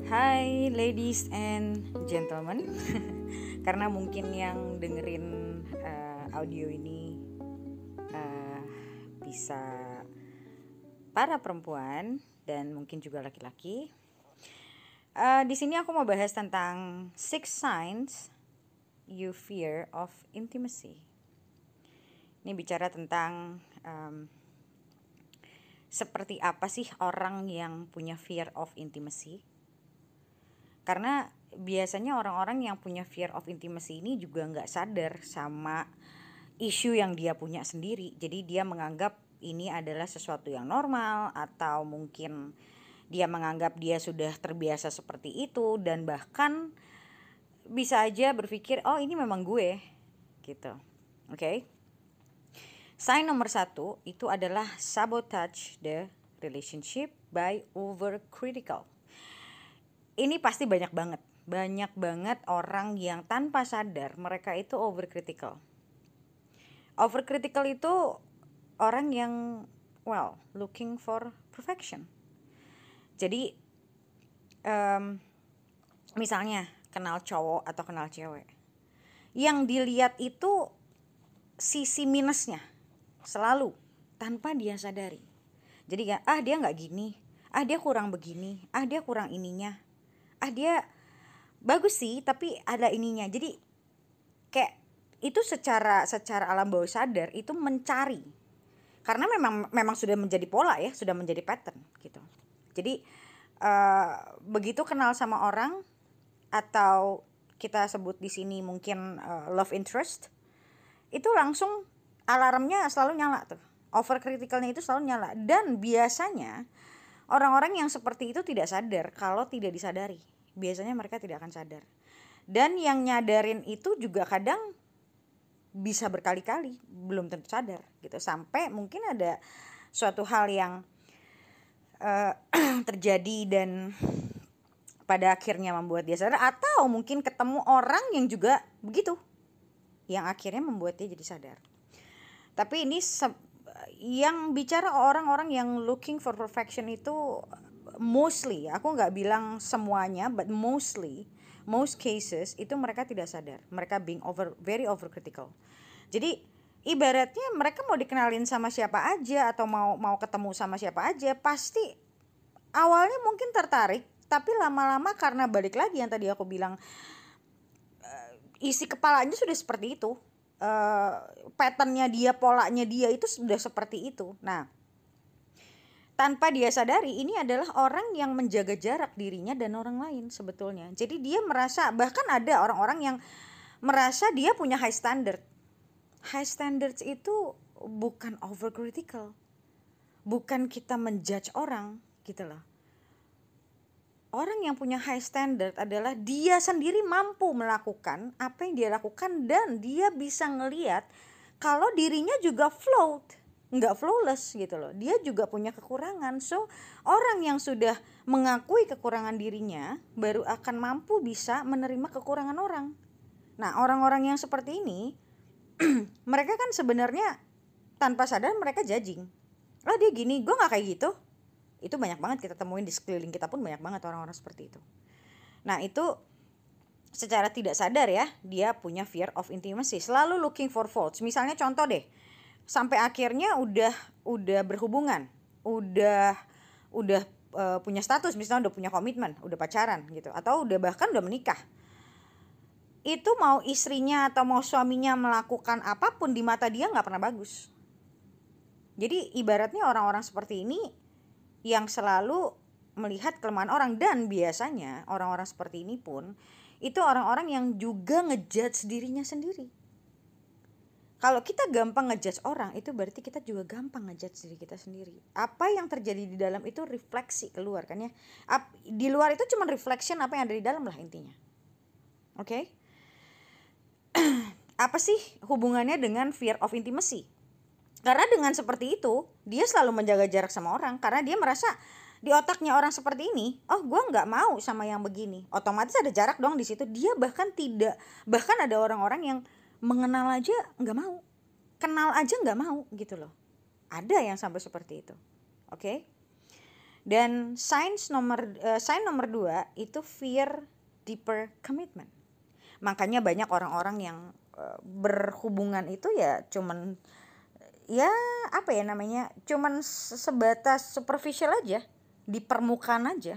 Hai ladies and gentlemen. Karena mungkin yang dengerin audio ini uh, bisa para perempuan dan mungkin juga laki-laki. Di sini aku mau bahas tentang 6 signs you fear of intimacy. Ini bicara tentang seperti apa sih orang yang punya fear of intimacy. Karena biasanya orang-orang yang punya fear of intimacy ini juga nggak sadar sama isu yang dia punya sendiri. Jadi dia menganggap ini adalah sesuatu yang normal, atau mungkin dia menganggap dia sudah terbiasa seperti itu, dan bahkan bisa aja berpikir, oh ini memang gue gitu. Oke. Sign nomor 1 itu adalah sabotage the relationship by overcritical. Ini pasti banyak banget orang yang tanpa sadar mereka itu overcritical. Overcritical itu orang yang looking for perfection. Jadi misalnya kenal cowok atau kenal cewek, yang dilihat itu sisi minusnya selalu tanpa dia sadari. Jadi dia nggak gini, dia kurang begini, dia kurang ininya, dia bagus sih tapi ada ininya. Jadi kayak itu secara alam bawah sadar itu mencari, karena memang sudah menjadi pola ya, sudah menjadi pattern gitu. Jadi begitu kenal sama orang, atau kita sebut di sini mungkin love interest, itu langsung alarmnya selalu nyala tuh. Overcriticalnya itu selalu nyala, dan biasanya orang-orang yang seperti itu tidak sadar. Kalau tidak disadari, biasanya mereka tidak akan sadar. Dan yang nyadarin itu juga kadang bisa berkali-kali, belum tentu sadar gitu. Sampai mungkin ada suatu hal yang terjadi dan pada akhirnya membuat dia sadar, atau mungkin ketemu orang yang juga begitu, yang akhirnya membuat dia jadi sadar. Tapi ini yang bicara orang-orang yang looking for perfection itu mostly, aku nggak bilang semuanya, but most cases itu mereka tidak sadar. Mereka being very overcritical. Jadi ibaratnya mereka mau dikenalin sama siapa aja, atau mau ketemu sama siapa aja, pasti awalnya mungkin tertarik, tapi lama-lama karena balik lagi yang tadi aku bilang, isi kepalanya sudah seperti itu, patternnya dia, polanya dia itu sudah seperti itu. Nah, tanpa dia sadari, ini adalah orang yang menjaga jarak dirinya dan orang lain sebetulnya. Jadi dia merasa, bahkan ada orang-orang yang merasa dia punya high standard. High standards itu bukan overcritical, bukan kita menjudge orang gitu loh. Orang yang punya high standard adalah dia sendiri mampu melakukan apa yang dia lakukan, dan dia bisa ngelihat kalau dirinya juga nggak flawless gitu loh. Dia juga punya kekurangan. So orang yang sudah mengakui kekurangan dirinya baru akan mampu bisa menerima kekurangan orang. Nah, orang-orang yang seperti ini mereka kan sebenarnya tanpa sadar mereka judging. Oh dia gini, gue nggak kayak gitu. Itu banyak banget kita temuin di sekeliling kita pun, banyak banget orang-orang seperti itu. Nah, itu secara tidak sadar ya, dia punya fear of intimacy, selalu looking for faults. Misalnya contoh deh, sampai akhirnya udah berhubungan, udah punya status, misalnya udah punya komitmen, udah pacaran gitu, atau bahkan udah menikah. Itu mau istrinya atau mau suaminya melakukan apapun di mata dia nggak pernah bagus. Jadi ibaratnya orang-orang seperti ini yang selalu melihat kelemahan orang, dan biasanya orang-orang seperti ini pun itu orang-orang yang juga ngejudge dirinya sendiri. Kalau kita gampang ngejudge orang, itu berarti kita juga gampang ngejudge diri kita sendiri. Apa yang terjadi di dalam itu refleksi keluar kan ya. Di luar itu cuma reflection apa yang ada di dalam lah intinya. Oke? Apa sih hubungannya dengan fear of intimacy? Karena dengan seperti itu, dia selalu menjaga jarak sama orang, karena dia merasa di otaknya orang seperti ini, oh gue nggak mau sama yang begini, otomatis ada jarak dong di situ. Dia bahkan ada orang-orang yang mengenal aja nggak mau, kenal aja nggak mau gitu loh. Ada yang sampai seperti itu, oke? Dan sign nomor 2 itu fear deeper commitment. Makanya banyak orang-orang yang berhubungan itu ya cuman ya apa ya namanya, cuman sebatas superficial aja, di permukaan aja,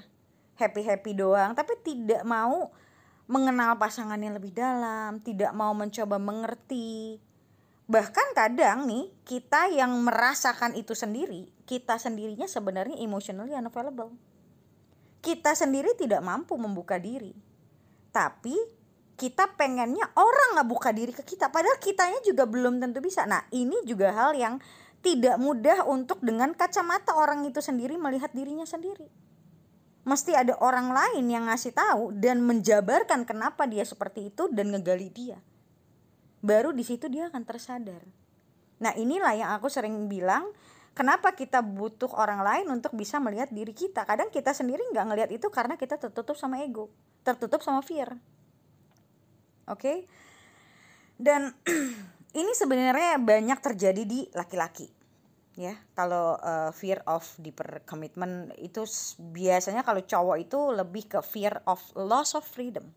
happy doang, tapi tidak mau mengenal pasangannya lebih dalam, tidak mau mencoba mengerti. Bahkan kadang nih kita yang merasakan itu sendiri, kita sendirinya sebenarnya emotionally unavailable. Kita sendiri tidak mampu membuka diri, tapi kita pengennya orang nggak buka diri ke kita, padahal kitanya juga belum tentu bisa. Nah ini juga hal yang tidak mudah untuk dengan kacamata orang itu sendiri melihat dirinya sendiri. Mesti ada orang lain yang ngasih tahu dan menjabarkan kenapa dia seperti itu dan ngegali dia. Baru di situ dia akan tersadar. Nah inilah yang aku sering bilang, kenapa kita butuh orang lain untuk bisa melihat diri kita. Kadang kita sendiri nggak ngelihat itu karena kita tertutup sama ego, tertutup sama fear. Oke? Dan ini sebenarnya banyak terjadi di laki-laki. Ya, kalau fear of deeper commitment itu biasanya kalau cowok itu lebih ke fear of loss of freedom.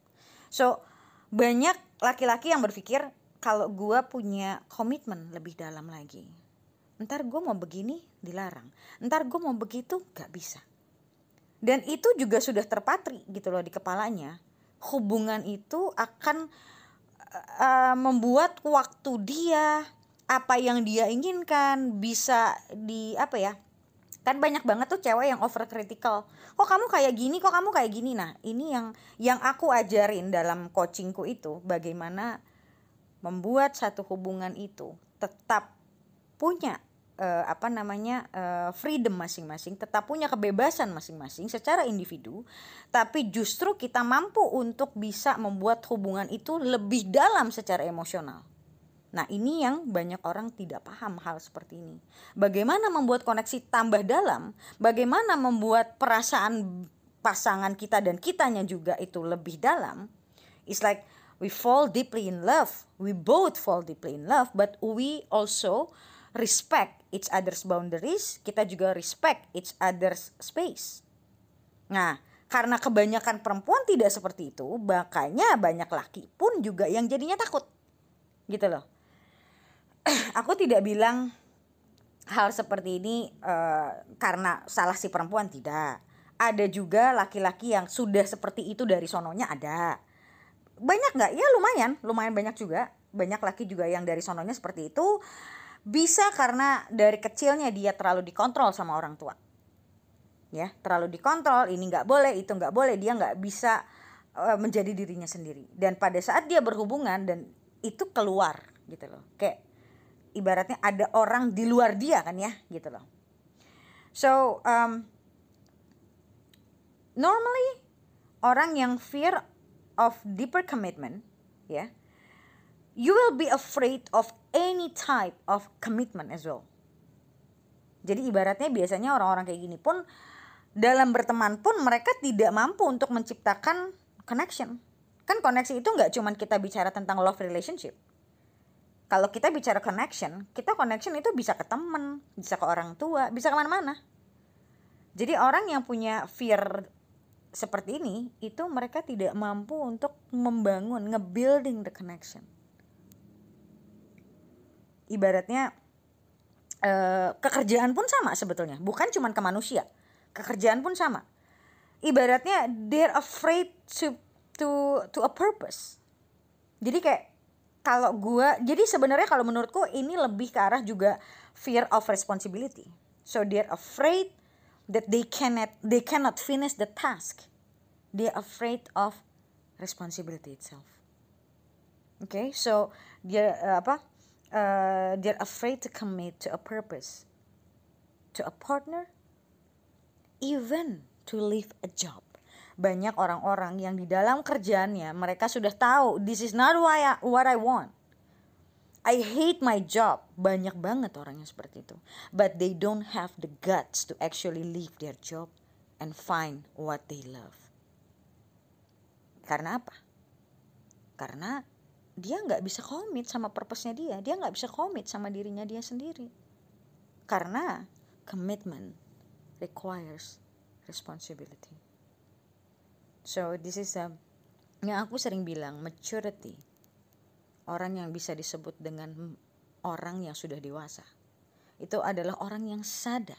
So banyak laki-laki yang berpikir kalau gue punya komitmen lebih dalam lagi, ntar gue mau begini dilarang, ntar gue mau begitu gak bisa. Dan itu juga sudah terpatri gitu loh di kepalanya. Hubungan itu akan membuat waktu dia, apa yang dia inginkan bisa di apa ya, kan banyak banget tuh cewek yang overcritical, kok kamu kayak gini, kok kamu kayak gini. Nah ini yang aku ajarin dalam coachingku itu, bagaimana membuat satu hubungan itu tetap punya freedom masing-masing, tetap punya kebebasan masing-masing secara individu, tapi justru kita mampu untuk bisa membuat hubungan itu lebih dalam secara emosional. Nah ini yang banyak orang tidak paham hal seperti ini. Bagaimana membuat koneksi tambah dalam, bagaimana membuat perasaan pasangan kita dan kitanya juga itu lebih dalam. It's like we fall deeply in love, we both fall deeply in love, but we also respect each other's boundaries, kita juga respect each other's space. Nah karena kebanyakan perempuan tidak seperti itu, makanya banyak laki pun juga yang jadinya takut gitu loh. Aku tidak bilang hal seperti ini karena salah si perempuan, tidak. Ada juga laki-laki yang sudah seperti itu dari sononya, ada. Banyak gak? Ya lumayan banyak juga. Banyak laki juga yang dari sononya seperti itu. Bisa karena dari kecilnya dia terlalu dikontrol sama orang tua. Ya, terlalu dikontrol, ini gak boleh, itu gak boleh. Dia gak bisa menjadi dirinya sendiri. Dan pada saat dia berhubungan dan itu keluar gitu loh, kayak ibaratnya ada orang di luar dia kan ya gitu loh. So normally orang yang fear of deeper commitment, ya, you will be afraid of any type of commitment as well. Jadi ibaratnya biasanya orang-orang kayak gini pun dalam berteman pun mereka tidak mampu untuk menciptakan connection. Kan koneksi itu gak cuma kita bicara tentang love relationship. Kalau kita bicara connection itu bisa ke teman, bisa ke orang tua, bisa kemana-mana. Jadi orang yang punya fear seperti ini, itu mereka tidak mampu untuk membangun, nge-building the connection. Ibaratnya kekerjaan pun sama sebetulnya, bukan cuma ke manusia. Kekerjaan pun sama. Ibaratnya they're afraid to a purpose. Jadi kayak jadi sebenarnya kalau menurutku ini lebih ke arah juga fear of responsibility. So they're afraid that they cannot finish the task. They're afraid of responsibility itself. Okay, so they're afraid to commit to a purpose, to a partner, even to leave a job. Banyak orang-orang yang di dalam kerjaannya mereka sudah tahu, this is not what I want. I hate my job. Banyak banget orang yang seperti itu. But they don't have the guts to actually leave their job and find what they love. Karena apa? Karena dia gak bisa komit sama purpose-nya dia. Dia gak bisa komit sama dirinya dia sendiri. Karena commitment requires responsibility. So this is yang aku sering bilang, maturity. Orang yang bisa disebut dengan orang yang sudah dewasa, itu adalah orang yang sadar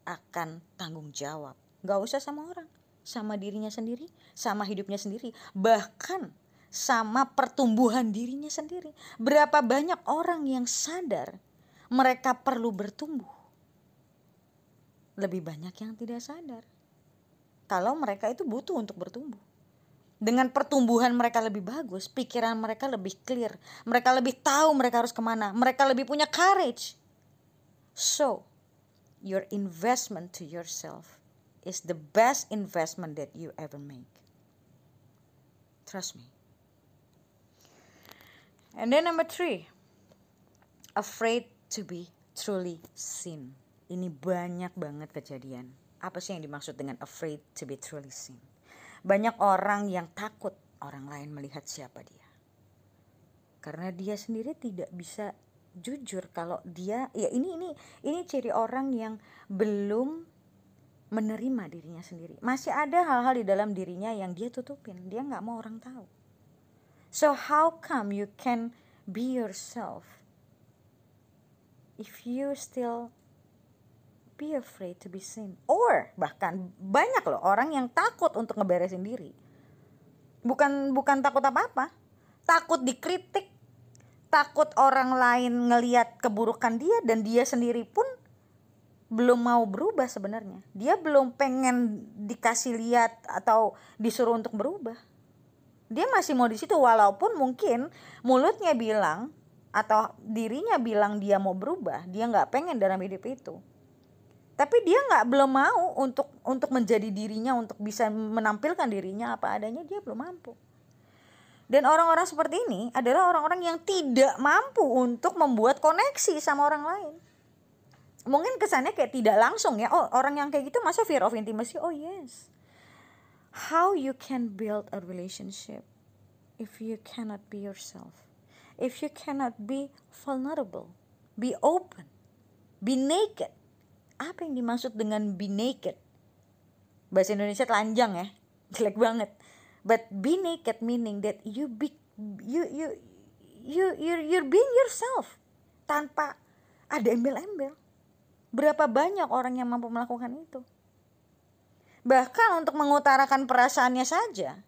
akan tanggung jawab. Gak usah sama orang, sama dirinya sendiri, sama hidupnya sendiri, bahkan sama pertumbuhan dirinya sendiri. Berapa banyak orang yang sadar mereka perlu bertumbuh, lebih banyak yang tidak sadar kalau mereka itu butuh untuk bertumbuh. Dengan pertumbuhan mereka lebih bagus, pikiran mereka lebih clear, mereka lebih tahu mereka harus kemana, mereka lebih punya courage. So, your investment to yourself is the best investment that you ever make. Trust me. And then number 3, afraid to be truly seen. Ini banyak banget kejadian. Apa sih yang dimaksud dengan afraid to be truly seen? Banyak orang yang takut orang lain melihat siapa dia, karena dia sendiri tidak bisa jujur kalau dia, ya ini ciri orang yang belum menerima dirinya sendiri. Masih ada hal-hal di dalam dirinya yang dia tutupin, dia nggak mau orang tahu. So how come you can be yourself if you still be afraid to be seen? Or bahkan banyak loh orang yang takut untuk ngeberesin diri. Bukan takut apa-apa, takut dikritik, takut orang lain ngelihat keburukan dia, dan dia sendiri pun belum mau berubah sebenarnya. Dia belum pengen dikasih lihat atau disuruh untuk berubah. Dia masih mau di situ, walaupun mungkin mulutnya bilang atau dirinya bilang dia mau berubah, dia nggak pengen dalam hidup itu. Tapi dia belum mau untuk menjadi dirinya, untuk bisa menampilkan dirinya apa adanya, dia belum mampu. Dan orang-orang seperti ini adalah orang-orang yang tidak mampu untuk membuat koneksi sama orang lain. Mungkin kesannya kayak tidak langsung ya, oh orang yang kayak gitu masa fear of intimacy? Oh yes. How you can build a relationship if you cannot be yourself? If you cannot be vulnerable, be open, be naked. Apa yang dimaksud dengan be naked? Bahasa Indonesia telanjang ya, jelek banget. But be naked meaning that you're being yourself tanpa ada embel-embel. Berapa banyak orang yang mampu melakukan itu? Bahkan untuk mengutarakan perasaannya saja,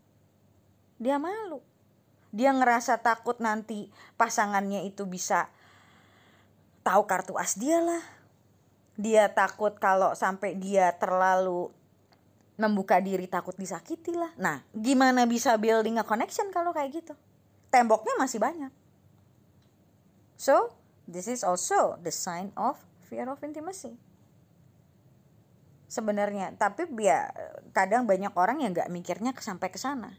dia malu. Dia ngerasa takut nanti pasangannya itu bisa tahu kartu as dia lah. Dia takut kalau sampai dia terlalu membuka diri, takut disakiti lah. Nah, gimana bisa building a connection kalau kayak gitu? Temboknya masih banyak. So, this is also the sign of fear of intimacy. Sebenarnya, tapi ya kadang banyak orang yang gak mikirnya sampai ke sana.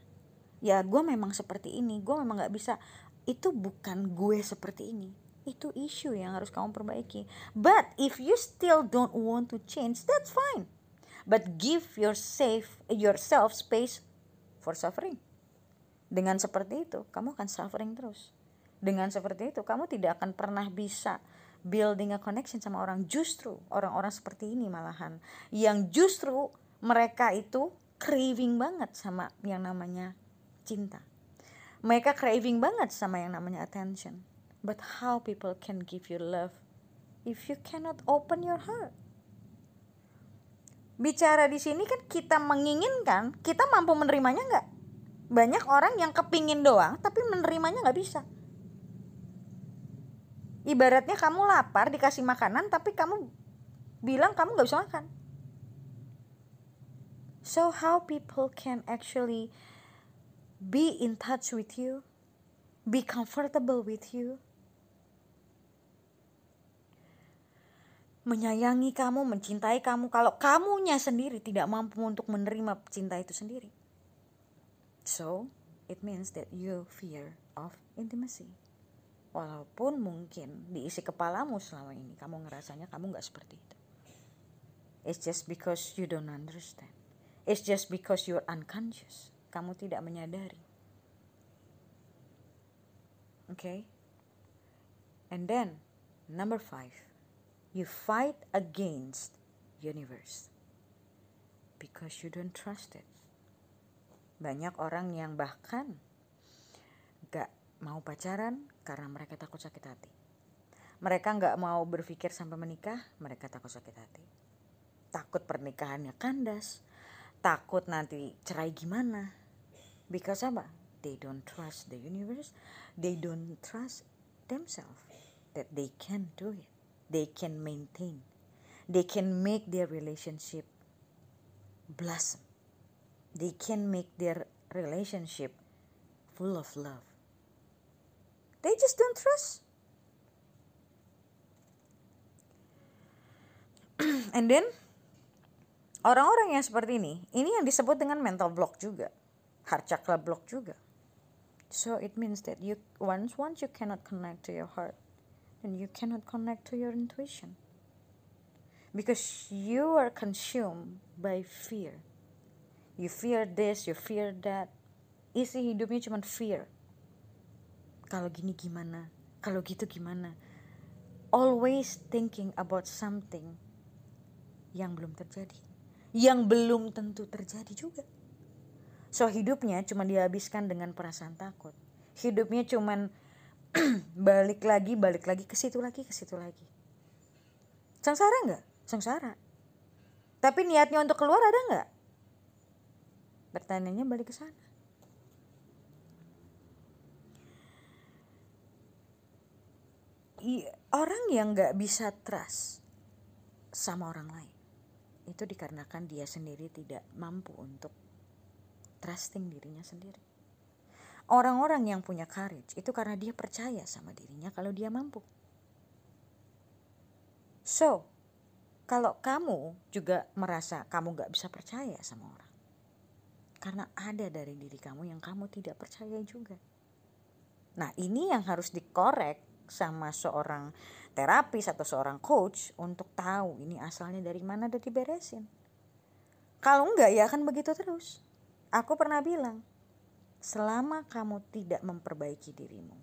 Ya gue memang seperti ini, gue memang gak bisa. Itu bukan gue seperti ini. Itu isu yang harus kamu perbaiki. But if you still don't want to change, that's fine. But give yourself space for suffering. Dengan seperti itu, kamu akan suffering terus. Dengan seperti itu, kamu tidak akan pernah bisa building a connection sama orang. Justru orang-orang seperti ini malahan, yang justru mereka itu craving banget sama yang namanya cinta. Mereka craving banget sama yang namanya attention. But how people can give you love if you cannot open your heart? Bicara di sini kan kita menginginkan, kita mampu menerimanya nggak? Banyak orang yang kepingin doang, tapi menerimanya nggak bisa. Ibaratnya kamu lapar dikasih makanan, tapi kamu bilang kamu nggak bisa makan. So how people can actually be in touch with you, be comfortable with you, menyayangi kamu, mencintai kamu, kalau kamunya sendiri tidak mampu untuk menerima cinta itu sendiri? So, it means that you fear of intimacy. Walaupun mungkin diisi kepalamu selama ini kamu ngerasanya kamu gak seperti itu. It's just because you don't understand. It's just because you're unconscious. Kamu tidak menyadari. Okay? And then, number 5. You fight against universe. because you don't trust it. Banyak orang yang bahkan gak mau pacaran karena mereka takut sakit hati. Mereka gak mau berpikir sampai menikah, mereka takut sakit hati. Takut pernikahannya kandas, takut nanti cerai gimana. Because apa? They don't trust the universe, they don't trust themselves that they can do it, they can maintain, they can make their relationship blossom, they can make their relationship full of love. They just don't trust. And then orang-orang yang seperti ini yang disebut dengan mental block juga, heart chakra block juga. So it means that you once you cannot connect to your heart, then you cannot connect to your intuition. Because you are consumed by fear. You fear this, you fear that. Isi hidupnya cuma fear. Kalau gini gimana? Kalau gitu gimana? Always thinking about something yang belum terjadi. Yang belum tentu terjadi juga. So hidupnya cuma dihabiskan dengan perasaan takut. Hidupnya cuma balik lagi ke situ lagi. Sengsara enggak? Sengsara. Tapi niatnya untuk keluar ada enggak? Pertanyaannya balik ke sana. Orang yang enggak bisa trust sama orang lain, itu dikarenakan dia sendiri tidak mampu untuk trusting dirinya sendiri. Orang-orang yang punya courage itu karena dia percaya sama dirinya kalau dia mampu. So, kalau kamu juga merasa kamu gak bisa percaya sama orang, karena ada dari diri kamu yang kamu tidak percaya juga. Nah, ini yang harus dikorek sama seorang terapis atau seorang coach untuk tahu ini asalnya dari mana dan diberesin. Kalau enggak ya akan begitu terus. Aku pernah bilang, selama kamu tidak memperbaiki dirimu,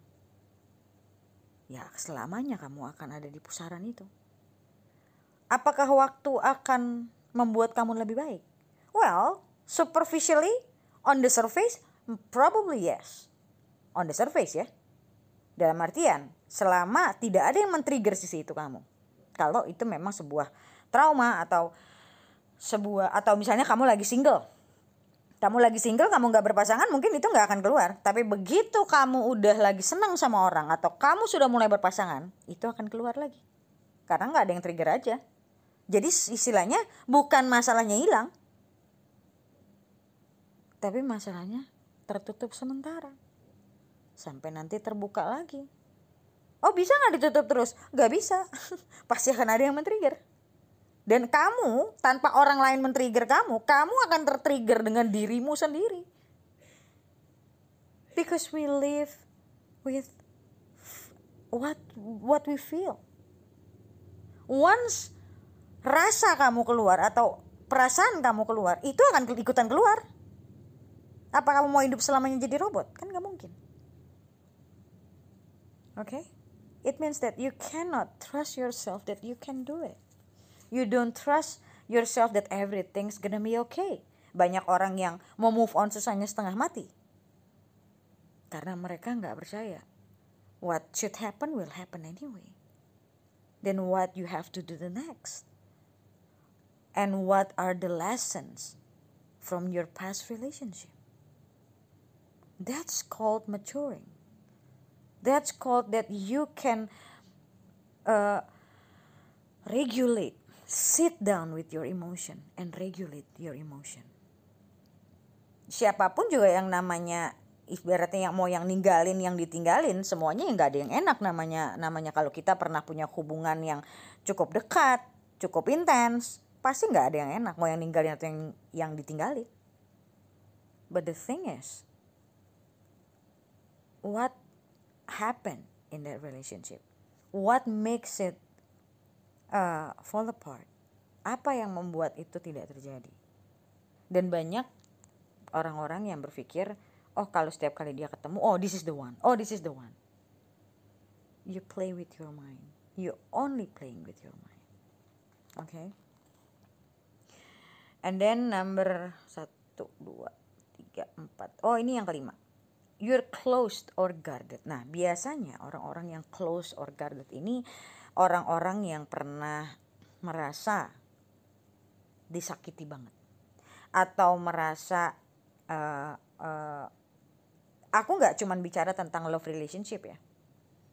ya selamanya kamu akan ada di pusaran itu. Apakah waktu akan membuat kamu lebih baik? Well, superficially, on the surface, probably yes. On the surface ya. Dalam artian, selama tidak ada yang men-trigger sisi itu kamu. Kalau itu memang sebuah trauma atau misalnya kamu lagi single. Kamu lagi single, kamu gak berpasangan, mungkin itu gak akan keluar. Tapi begitu kamu udah lagi senang sama orang atau kamu sudah mulai berpasangan, itu akan keluar lagi. Karena gak ada yang trigger aja. Jadi istilahnya bukan masalahnya hilang, tapi masalahnya tertutup sementara. Sampai nanti terbuka lagi. Oh bisa gak ditutup terus? Gak bisa. Pasti akan ada yang men-trigger. Dan kamu tanpa orang lain men-trigger kamu akan ter-trigger dengan dirimu sendiri. Because we live with what we feel. Once rasa kamu keluar atau perasaan kamu keluar, itu akan ikutan keluar. Apa kamu mau hidup selamanya jadi robot? Kan gak mungkin. Okay? It means that you cannot trust yourself that you can do it. You don't trust yourself that everything's gonna be okay. Banyak orang yang mau move on susahnya setengah mati. Karena mereka gak percaya. What should happen will happen anyway. Then what you have to do the next? And what are the lessons from your past relationship? That's called maturing. That's called that you can regulate. Sit down with your emotion and regulate your emotion. Siapapun juga yang namanya ibaratnya yang ninggalin, yang ditinggalin, semuanya yang gak ada yang enak namanya kalau kita pernah punya hubungan yang cukup dekat, cukup intens, pasti gak ada yang enak mau yang ninggalin atau yang ditinggalin. But the thing is, what happened in that relationship? What makes it fall apart? Apa yang membuat itu tidak terjadi? Dan banyak orang-orang yang berpikir, oh kalau setiap kali dia ketemu, oh this is the one, oh this is the one. You play with your mind. You only playing with your mind. Okay? And then number 1, 2, 3, 4. Oh, ini yang kelima. You're closed or guarded. Nah, biasanya orang-orang yang closed or guarded ini orang-orang yang pernah merasa disakiti banget, atau merasa aku nggak cuman bicara tentang love relationship ya,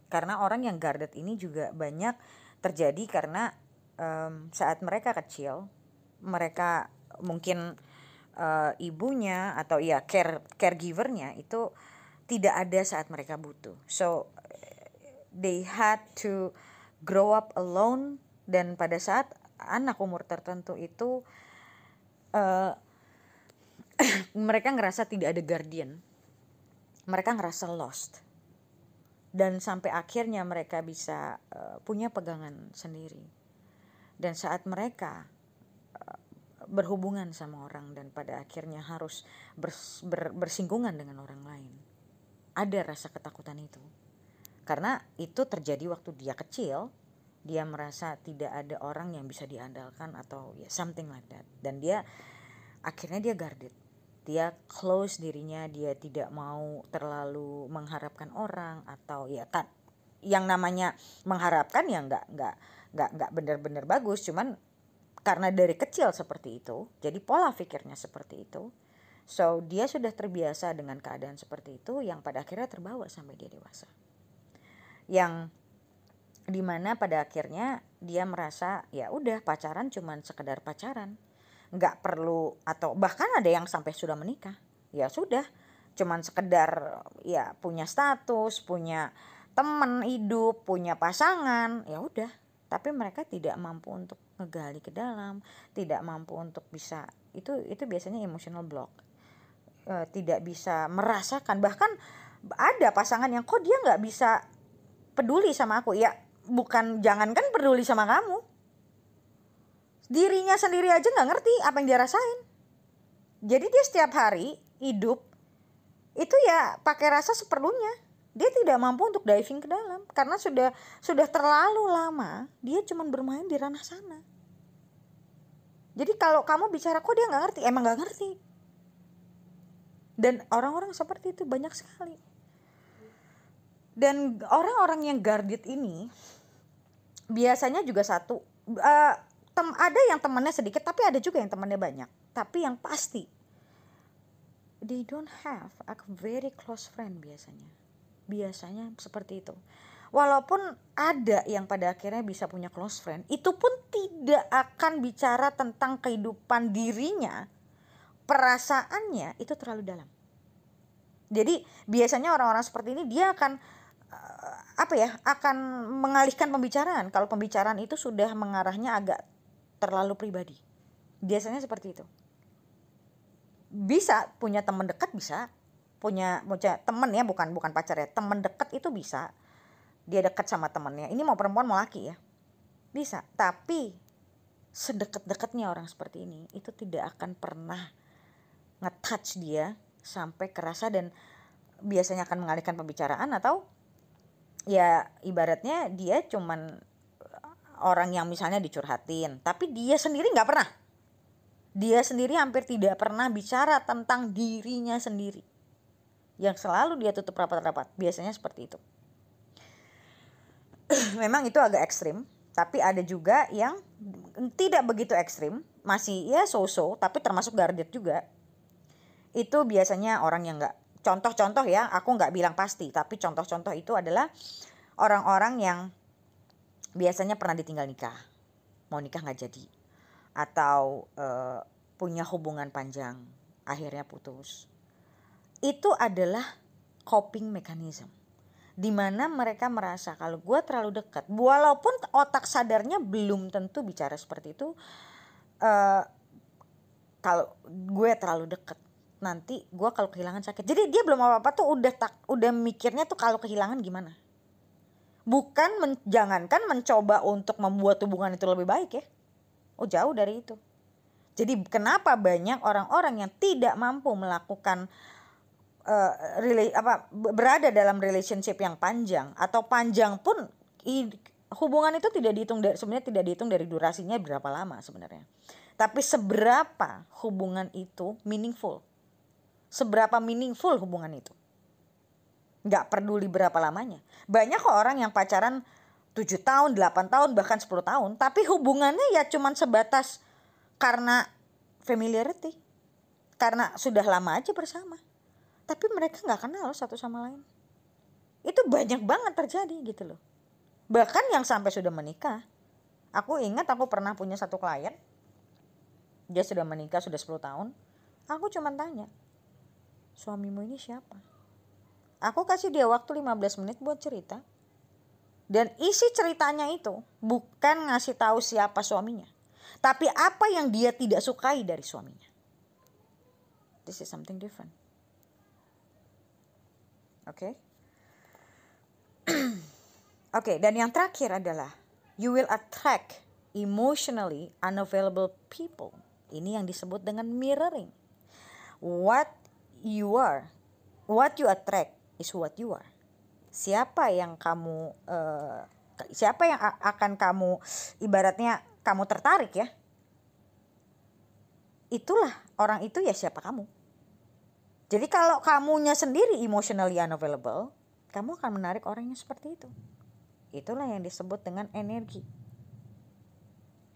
karena orang yang guarded ini juga banyak terjadi karena saat mereka kecil, mereka mungkin ibunya atau ya caregivernya itu tidak ada saat mereka butuh, so they had to grow up alone. Dan pada saat anak umur tertentu itu mereka ngerasa tidak ada guardian, mereka ngerasa lost, dan sampai akhirnya mereka bisa punya pegangan sendiri. Dan saat mereka berhubungan sama orang dan pada akhirnya harus bersinggungan dengan orang lain, ada rasa ketakutan itu, karena itu terjadi waktu dia kecil. Dia merasa tidak ada orang yang bisa diandalkan atau ya something like that, dan dia akhirnya dia guarded, dia close dirinya, dia tidak mau terlalu mengharapkan orang, atau ya kan yang namanya mengharapkan ya nggak benar-benar bagus, cuman karena dari kecil seperti itu, jadi pola pikirnya seperti itu, so dia sudah terbiasa dengan keadaan seperti itu, yang pada akhirnya terbawa sampai dia dewasa, yang dimana pada akhirnya dia merasa ya udah pacaran cuman sekedar pacaran, nggak perlu, atau bahkan ada yang sampai sudah menikah, ya sudah cuman sekedar ya punya status, punya teman hidup, punya pasangan, ya udah, tapi mereka tidak mampu untuk ngegali ke dalam, tidak mampu untuk bisa itu biasanya emotional block, tidak bisa merasakan. Bahkan ada pasangan yang kok dia nggak bisa peduli sama aku, ya bukan jangankan peduli sama kamu, dirinya sendiri aja nggak ngerti apa yang dia rasain. Jadi dia setiap hari hidup itu ya pakai rasa seperlunya, dia tidak mampu untuk diving ke dalam karena sudah terlalu lama dia cuma bermain di ranah sana. Jadi kalau kamu bicara kok dia nggak ngerti, emang nggak ngerti. Dan orang-orang seperti itu banyak sekali. Dan orang-orang yang guarded ini biasanya juga satu, ada yang temannya sedikit tapi ada juga yang temannya banyak, tapi yang pasti they don't have a very close friend. Biasanya seperti itu. Walaupun ada yang pada akhirnya bisa punya close friend, itu pun tidak akan bicara tentang kehidupan dirinya, perasaannya itu terlalu dalam. Jadi biasanya orang-orang seperti ini dia akan akan mengalihkan pembicaraan kalau pembicaraan itu sudah mengarahnya agak terlalu pribadi. Biasanya seperti itu. Bisa punya teman dekat, bisa punya teman ya, bukan pacar ya, teman dekat itu bisa. Dia dekat sama temannya, ini mau perempuan mau laki ya, bisa. Tapi sedekat-dekatnya orang seperti ini itu tidak akan pernah nge-touch dia sampai kerasa, dan biasanya akan mengalihkan pembicaraan, atau ya ibaratnya dia cuman orang yang misalnya dicurhatin, tapi dia sendiri nggak pernah, dia sendiri hampir tidak pernah bicara tentang dirinya sendiri, yang selalu dia tutup rapat-rapat. Biasanya seperti itu. Memang itu agak ekstrim, tapi ada juga yang tidak begitu ekstrim, masih ya so-so, tapi termasuk guarded juga. Itu biasanya orang yang nggak, contoh-contoh ya, aku nggak bilang pasti, tapi contoh-contoh itu adalah orang-orang yang biasanya pernah ditinggal nikah, mau nikah nggak jadi, atau punya hubungan panjang akhirnya putus. Itu adalah coping mechanism, dimana mereka merasa kalau gue terlalu dekat, walaupun otak sadarnya belum tentu bicara seperti itu, kalau gue terlalu dekat nanti gue kalau kehilangan sakit. Jadi dia belum apa-apa tuh udah mikirnya tuh kalau kehilangan gimana. Bukan jangankan mencoba untuk membuat hubungan itu lebih baik ya. Oh, jauh dari itu. Jadi kenapa banyak orang-orang yang tidak mampu melakukan berada dalam relationship yang panjang, atau panjang pun hubungan itu sebenarnya tidak dihitung dari durasinya berapa lama sebenarnya. Tapi seberapa hubungan itu meaningful? Seberapa meaningful hubungan itu? Gak peduli berapa lamanya. Banyak kok orang yang pacaran 7 tahun, 8 tahun, bahkan 10 tahun. Tapi hubungannya ya cuman sebatas karena familiarity. Karena sudah lama aja bersama. Tapi mereka gak kenal satu sama lain. Itu banyak banget terjadi gitu loh. Bahkan yang sampai sudah menikah. Aku ingat aku pernah punya satu klien. Dia sudah menikah sudah 10 tahun. Aku cuma tanya, suamimu ini siapa? Aku kasih dia waktu 15 menit buat cerita. Dan isi ceritanya itu bukan ngasih tahu siapa suaminya. Tapi apa yang dia tidak sukai dari suaminya. This is something different. Oke. Oke, dan yang terakhir adalah you will attract emotionally unavailable people. Ini yang disebut dengan mirroring. What you attract is what you are. Siapa yang akan kamu ibaratnya kamu tertarik ya. Itulah orang itu ya siapa kamu. Jadi kalau kamunya sendiri emotionally unavailable, kamu akan menarik orang yang seperti itu. Itulah yang disebut dengan energi.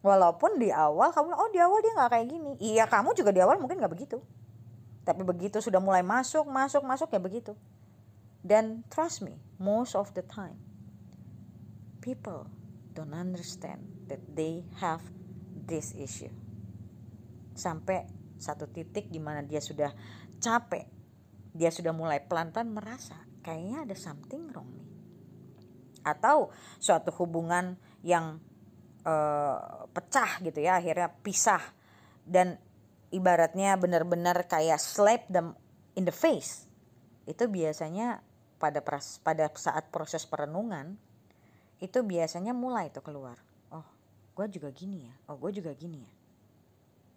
Walaupun di awal kamu, di awal dia gak kayak gini. Iya, kamu juga di awal mungkin gak begitu. Tapi begitu sudah mulai masuk ya begitu. Dan trust me, most of the time people don't understand that they have this issue. Sampai satu titik di mana dia sudah capek. Dia sudah mulai pelan-pelan merasa kayaknya ada something wrong nih. Atau suatu hubungan yang pecah gitu ya, akhirnya pisah dan ibaratnya benar-benar kayak slap them in the face. Itu biasanya pada saat proses perenungan itu biasanya mulai tuh keluar. Oh, gue juga gini ya. Oh, gue juga gini ya.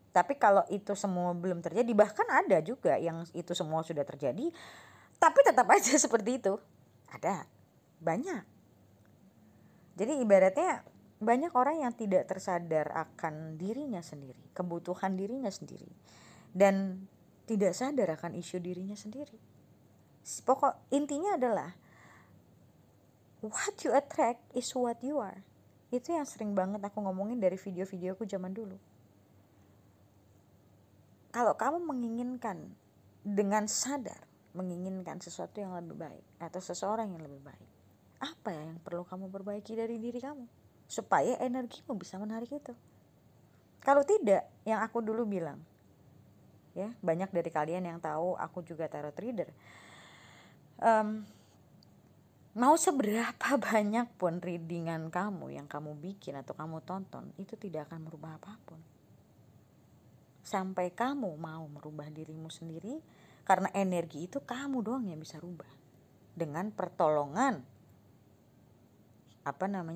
Tapi kalau itu semua belum terjadi, bahkan ada juga yang itu semua sudah terjadi, tapi tetap aja seperti itu. Ada, banyak. Jadi ibaratnya banyak orang yang tidak tersadar akan dirinya sendiri, kebutuhan dirinya sendiri, dan tidak sadar akan isu dirinya sendiri. Pokok intinya adalah what you attract is what you are. Itu yang sering banget aku ngomongin dari video-videoku zaman dulu. Kalau kamu menginginkan dengan sadar, menginginkan sesuatu yang lebih baik atau seseorang yang lebih baik, apa yang perlu kamu perbaiki dari diri kamu supaya energimu bisa menarik itu? Kalau tidak, yang aku dulu bilang, ya banyak dari kalian yang tahu aku juga tarot reader. Mau seberapa banyak pun readingan kamu yang kamu bikin atau kamu tonton, itu tidak akan merubah apapun. Sampai kamu mau merubah dirimu sendiri, karena energi itu kamu doang yang bisa rubah. Dengan pertolongan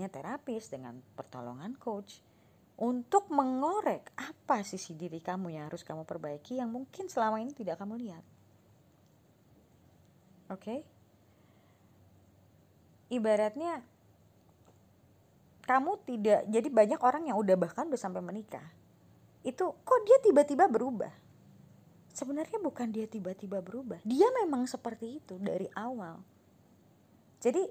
terapis, dengan pertolongan coach, untuk mengorek apa sisi diri kamu yang harus kamu perbaiki yang mungkin selama ini tidak kamu lihat. Oke? Ibaratnya kamu tidak, jadi banyak orang yang udah sampai menikah, itu kok dia tiba-tiba berubah. Sebenarnya bukan dia tiba-tiba berubah, dia memang seperti itu dari awal. Jadi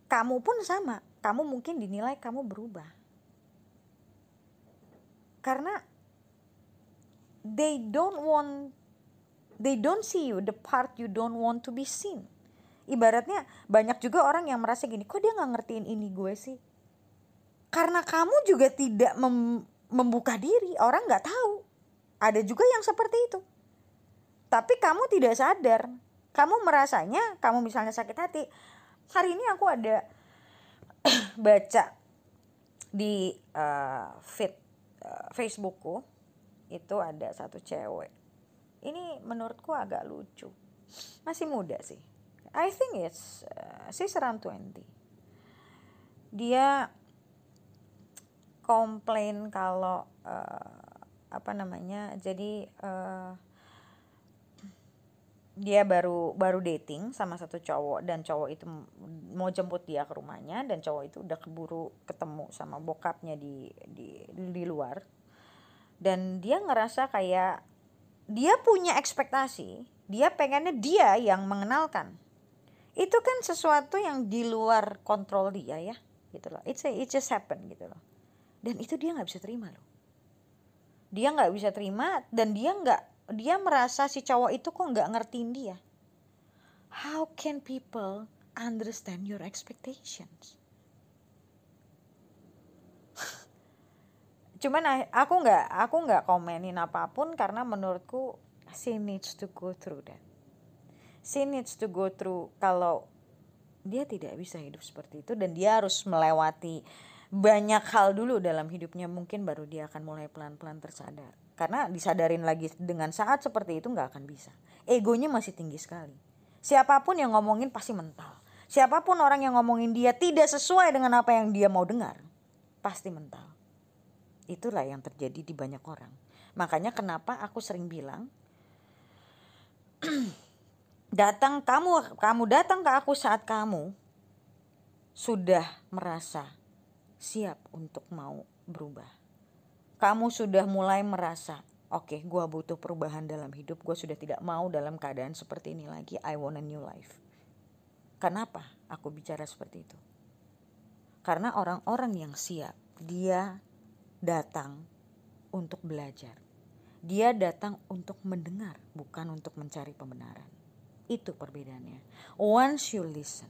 kamu pun sama, kamu mungkin dinilai kamu berubah karena they don't see you the part you don't want to be seen. Ibaratnya banyak juga orang yang merasa gini, kok dia gak ngertiin ini gue sih? Karena kamu juga tidak membuka diri, orang gak tahu. Ada juga yang seperti itu. Tapi kamu tidak sadar. Kamu merasanya, kamu misalnya sakit hati. Hari ini aku ada baca di feed Facebookku, itu ada satu cewek. Ini menurutku agak lucu. Masih muda sih. I think she's around 20. Dia komplain kalau jadi dia baru dating sama satu cowok, dan cowok itu mau jemput dia ke rumahnya, dan cowok itu udah keburu ketemu sama bokapnya di luar. Dan dia ngerasa kayak dia punya ekspektasi, dia pengennya dia yang mengenalkan. Itu kan sesuatu yang di luar kontrol dia ya, gitu loh. It just happen gitu loh. Dan itu dia nggak bisa terima loh. Dia nggak bisa terima dan dia merasa si cowok itu kok nggak ngertiin dia. How can people understand your expectations? Cuman aku nggak komenin apapun karena menurutku she needs to go through that. She needs to go through kalau dia tidak bisa hidup seperti itu dan dia harus melewati banyak hal dulu dalam hidupnya, mungkin baru dia akan mulai pelan-pelan tersadar. Karena disadarin lagi dengan saat seperti itu nggak akan bisa. Egonya masih tinggi sekali. Siapapun yang ngomongin pasti mental. Siapapun orang yang ngomongin dia tidak sesuai dengan apa yang dia mau dengar, pasti mental. Itulah yang terjadi di banyak orang. Makanya kenapa aku sering bilang kamu datang ke aku saat kamu sudah merasa siap untuk mau berubah. Kamu sudah mulai merasa, oke, gue butuh perubahan dalam hidup. Gue sudah tidak mau dalam keadaan seperti ini lagi. I want a new life. Kenapa aku bicara seperti itu? Karena orang-orang yang siap, dia datang untuk belajar. Dia datang untuk mendengar, bukan untuk mencari pembenaran. Itu perbedaannya. Once you listen,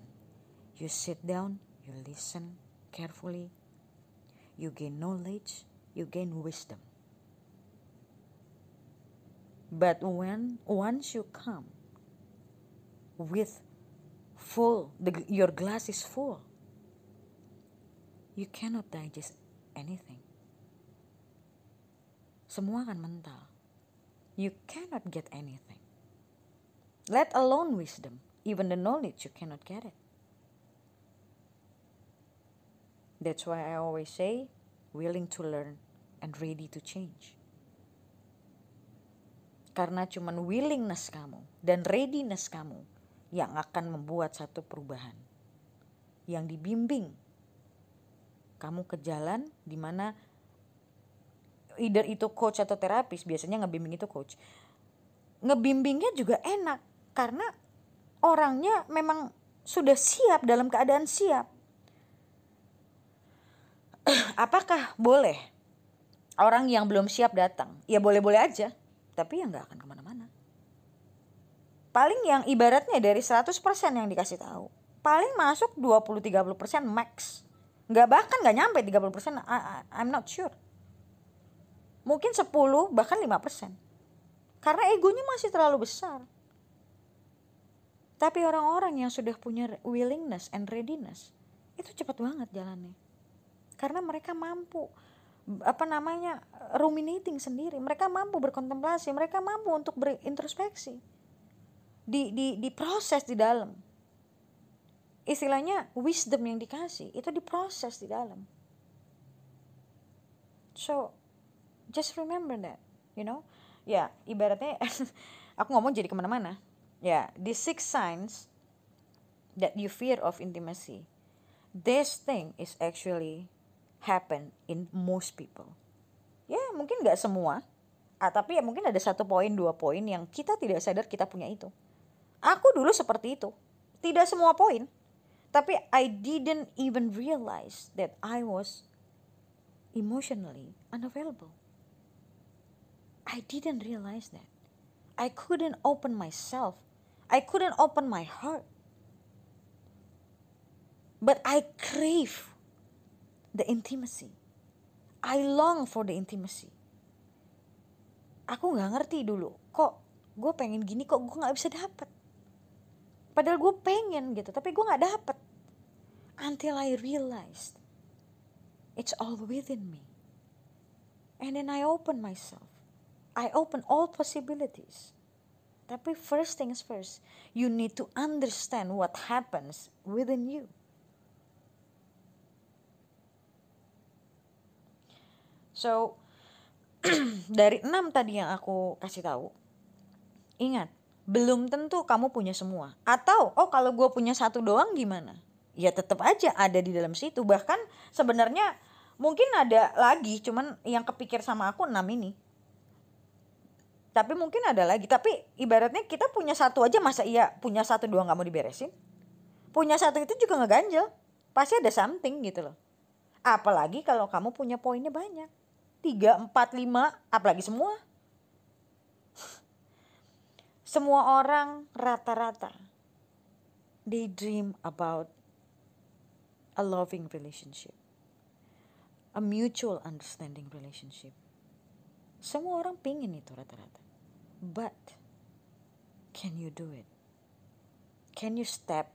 you sit down, you listen carefully, you gain knowledge, you gain wisdom. But once you come with your glass is full, you cannot digest anything. Semua kan mental. You cannot get anything. Let alone wisdom. Even the knowledge, you cannot get it. That's why I always say, willing to learn and ready to change. Karena cuman willingness kamu dan readiness kamu yang akan membuat satu perubahan. Yang dibimbing kamu ke jalan dimana either itu coach atau terapis, biasanya ngebimbing itu coach. Ngebimbingnya juga enak karena orangnya memang sudah siap, dalam keadaan siap. Apakah boleh orang yang belum siap datang? Ya boleh-boleh aja, tapi ya gak akan kemana-mana. Paling yang ibaratnya dari 100% yang dikasih tahu, paling masuk 20-30% max. Bahkan gak nyampe 30%, I'm not sure. Mungkin 10 bahkan 5%. Karena egonya masih terlalu besar. Tapi orang-orang yang sudah punya willingness and readiness, itu cepat banget jalannya. Karena mereka mampu ruminating sendiri. Mereka mampu berkontemplasi, mereka mampu untuk berintrospeksi. Di proses di dalam. Istilahnya wisdom yang dikasih itu diproses di dalam. So just remember that, ya ibaratnya aku ngomong jadi kemana-mana. Ya, the 6 signs that you fear of intimacy, this thing is actually happen in most people. Ya mungkin gak semua, tapi ya mungkin ada 1 poin 2 poin yang kita tidak sadar kita punya itu. Aku dulu seperti itu, tidak semua poin, tapi I didn't even realize that I was emotionally unavailable. I didn't realize that. I couldn't open myself. I couldn't open my heart. But I crave the intimacy. I long for the intimacy. Aku gak ngerti dulu, kok gue pengen gini, kok gue gak bisa dapet. Padahal gue pengen gitu, tapi gue gak dapet. Until I realized it's all within me. And then I open myself. I open all possibilities. Tapi first things first, you need to understand what happens within you. So, dari 6 tadi yang aku kasih tahu, ingat, belum tentu kamu punya semua. Atau, kalau gue punya 1 doang gimana? Ya tetap aja ada di dalam situ. Bahkan sebenarnya Mungkin ada lagi, cuman yang kepikir sama aku 6 ini. Tapi mungkin ada lagi. Tapi ibaratnya kita punya satu aja, masa iya punya satu dua gak mau diberesin? Punya satu itu juga ngeganjel. Pasti ada something gitu loh. Apalagi kalau kamu punya poinnya banyak. 3, 4, 5, apalagi semua. Semua orang rata-rata they dream about a loving relationship, a mutual understanding relationship. Semua orang pingin itu rata-rata. But can you do it? Can you step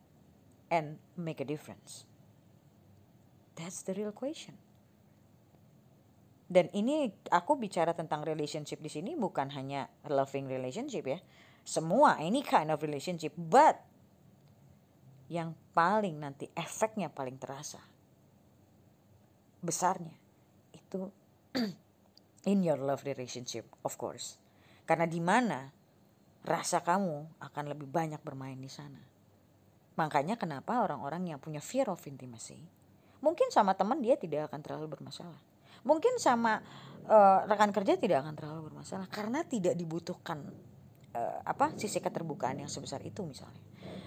and make a difference? That's the real question. Dan ini aku bicara tentang relationship di sini bukan hanya loving relationship ya. Semua any kind of relationship, but yang paling nanti efeknya paling terasa besarnya itu in your love relationship, of course. Karena di mana rasa kamu akan lebih banyak bermain di sana. Makanya kenapa orang-orang yang punya fear of intimacy, mungkin sama teman dia tidak akan terlalu bermasalah. Mungkin sama rekan kerja tidak akan terlalu bermasalah karena tidak dibutuhkan sisi keterbukaan yang sebesar itu misalnya.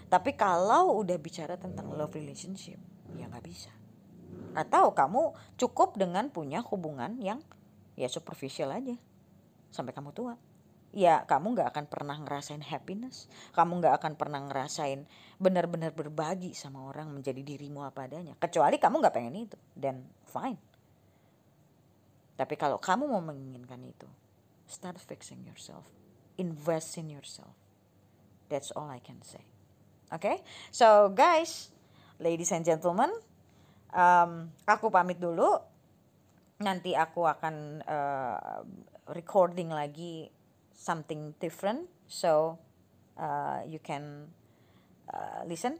Tapi kalau udah bicara tentang love relationship, ya nggak bisa. Atau kamu cukup dengan punya hubungan yang ya superficial aja sampai kamu tua. Ya kamu nggak akan pernah ngerasain happiness. Kamu nggak akan pernah ngerasain benar-benar berbagi sama orang, menjadi dirimu apa adanya. Kecuali kamu nggak pengen itu, then fine. Tapi kalau kamu mau menginginkan itu, start fixing yourself, invest in yourself. That's all I can say. Okay, so guys, ladies and gentlemen, aku pamit dulu. Nanti aku akan recording lagi something different, so you can listen.